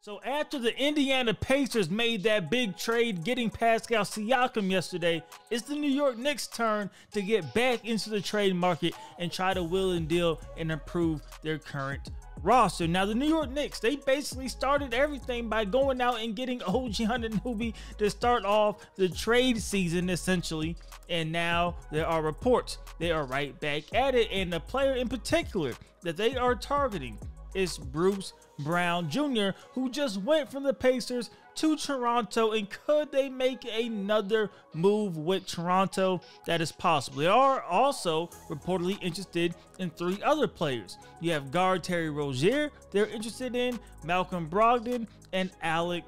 So after the Indiana Pacers made that big trade getting Pascal Siakam yesterday, it's the New York Knicks' turn to get back into the trade market and try to wheel and deal and improve their current roster. Now the New York Knicks, they basically started everything by going out and getting OG Anunoby to start off the trade season essentially, and now there are reports they are right back at it, and the player in particular that they are targeting is Bruce Brown Jr., who just went from the Pacers to Toronto. And could they make another move with Toronto? That is possible. They are also reportedly interested in 3 other players. You have guard Terry Rozier they're interested in, Malcolm Brogdon, and Alec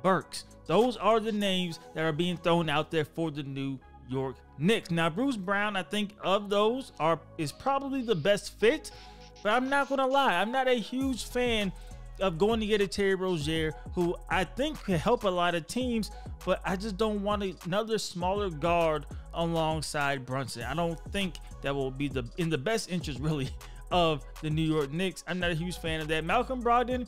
Burks. Those are the names that are being thrown out there for the New York Knicks. Now Bruce Brown, I think of those is probably the best fit, but I'm not gonna lie, I'm not a huge fan of going to get a Terry Rozier, who I think could help a lot of teams, but I just don't want another smaller guard alongside Brunson. I don't think that will be in the best interest really of the New York Knicks. I'm not a huge fan of that. Malcolm Brogdon,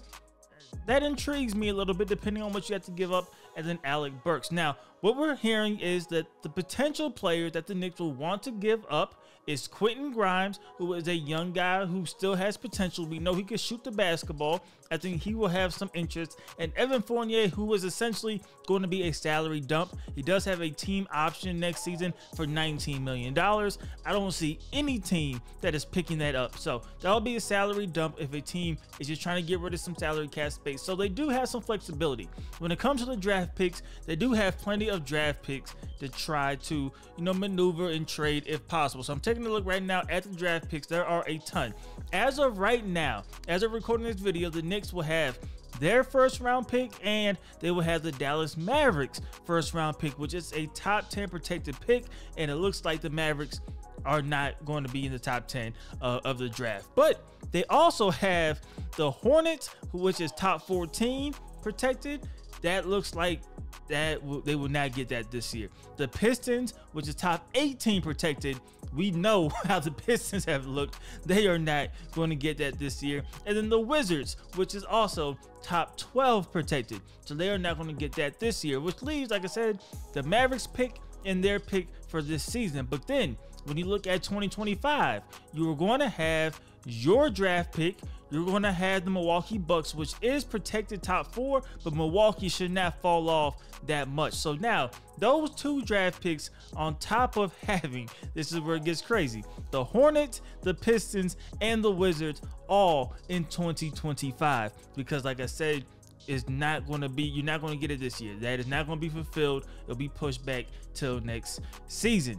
that intrigues me a little bit depending on what you have to give up, and then Alec Burks. Now what we're hearing is that the potential players that the Knicks will want to give up is Quentin Grimes, who is a young guy who still has potential. We know he can shoot the basketball. I think he will have some interest. And Evan Fournier, who is essentially going to be a salary dump. He does have a team option next season for $19 million. I don't see any team that is picking that up. So that'll be a salary dump if a team is just trying to get rid of some salary cap space. So they do have some flexibility. When it comes to the draft picks, they do have plenty of draft picks to try to, maneuver and trade if possible. So I'm taking a look right now at the draft picks. There are a ton. As of right now, as of recording this video, the Knicks will have their first round pick, and they will have the Dallas Mavericks first round pick, which is a top 10 protected pick, and it looks like the Mavericks are not going to be in the top 10 of the draft. But they also have the Hornets, which is top 14 protected. That looks like they will not get that this year. The Pistons, which is top 18 protected, we know how the Pistons have looked. They are not going to get that this year. And then the Wizards, which is also top 12 protected, so they are not going to get that this year, which leaves, like I said, the Mavericks pick and their pick for this season. But then when you look at 2025, you are going to have your draft pick. You're going to have the Milwaukee Bucks, which is protected top 4, but Milwaukee should not fall off that much. So now those 2 draft picks on top of having, this is where it gets crazy, the Hornets, the Pistons, and the Wizards all in 2025, because like I said, it's not going to be, you're not going to get it this year. That is not going to be fulfilled. It'll be pushed back till next season.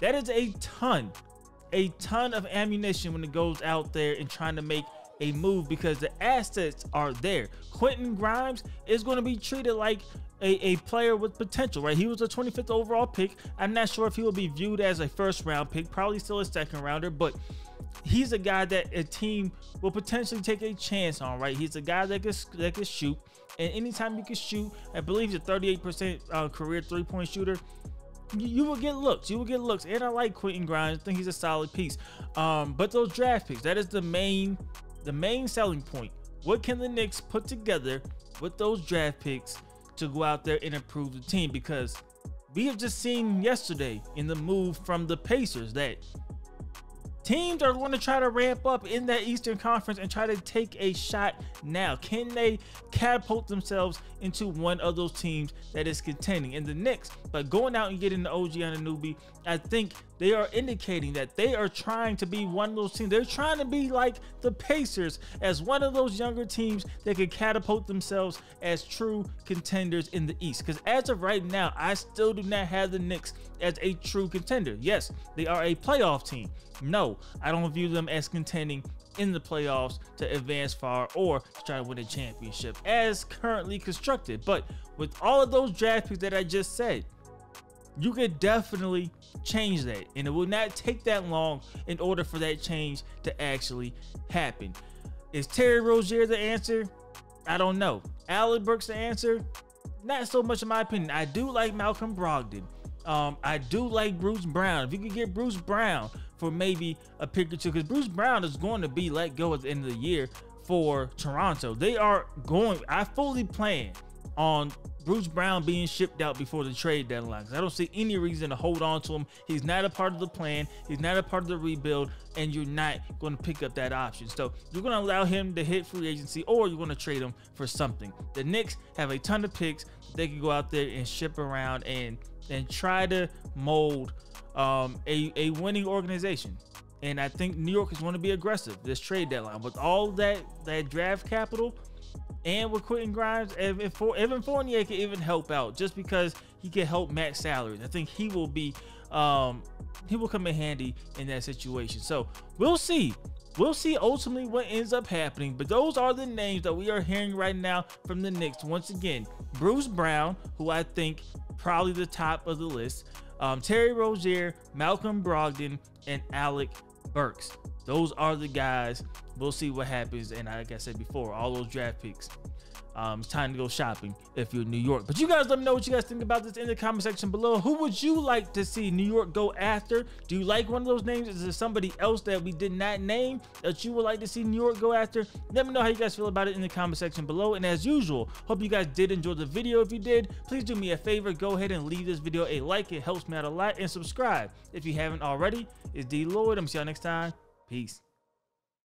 That is a ton of ammunition when it goes out there and trying to make a move, because the assets are there. Quentin Grimes is going to be treated like a player with potential, right? He was a 25th overall pick. I'm not sure if he will be viewed as a first round pick, probably still a second rounder, but he's a guy that a team will potentially take a chance on, right? He's a guy that can shoot, and anytime you can shoot, I believe he's a 38% career 3-point shooter. You will get looks. You will get looks. And I like Quentin Grimes. I think he's a solid piece. But those draft picks, that is the main selling point. What can the Knicks put together with those draft picks to go out there and improve the team? Because we have just seen yesterday in the move from the Pacers that teams are going to try to ramp up in that Eastern Conference and try to take a shot now. Can they catapult themselves into one of those teams that is contending? And the Knicks, by going out and getting the OG Anunoby, I think they are indicating that they are trying to be one of those teams. They're trying to be like the Pacers, as one of those younger teams that could catapult themselves as true contenders in the East. Because as of right now, I still do not have the Knicks as a true contender. Yes, they are a playoff team. No, I don't view them as contending in the playoffs to advance far or to try to win a championship as currently constructed. But with all of those draft picks that I just said, you could definitely change that, and it will not take that long in order for that change to actually happen. Is Terry Rozier the answer? I don't know. Alec Burks the answer? Not so much in my opinion. I do like Malcolm Brogdon. I do like Bruce Brown. If you could get Bruce Brown for maybe a pick or two, because Bruce Brown is going to be let go at the end of the year for Toronto. They are going, I fully plan on Bruce Brown being shipped out before the trade deadline. I don't see any reason to hold on to him. He's not a part of the plan. He's not a part of the rebuild, and you're not going to pick up that option. So you're going to allow him to hit free agency, or you're going to trade him for something. The Knicks have a ton of picks that they can go out there and ship around and try to mold a winning organization. And I think New York is going to be aggressive this trade deadline with all that draft capital. And with Quentin Grimes, Evan Fournier can even help out just because he can help match salaries. I think he will come in handy in that situation. So we'll see. We'll see ultimately what ends up happening. But those are the names that we are hearing right now from the Knicks. Once again, Bruce Brown, who I think probably the top of the list, Terry Rozier, Malcolm Brogdon, and Alec Burks. Those are the guys. We'll see what happens. And like I said before, all those draft picks, it's time to go shopping if you're in New York. But you guys let me know what you guys think about this in the comment section below. Who would you like to see New York go after? Do you like one of those names? Is there somebody else that we did not name that you would like to see New York go after? Let me know how you guys feel about it in the comment section below. And as usual, hope you guys did enjoy the video. If you did, please do me a favor. Go ahead and leave this video a like. It helps me out a lot. And subscribe if you haven't already. It's DLloyd. I'm see y'all next time. Peace.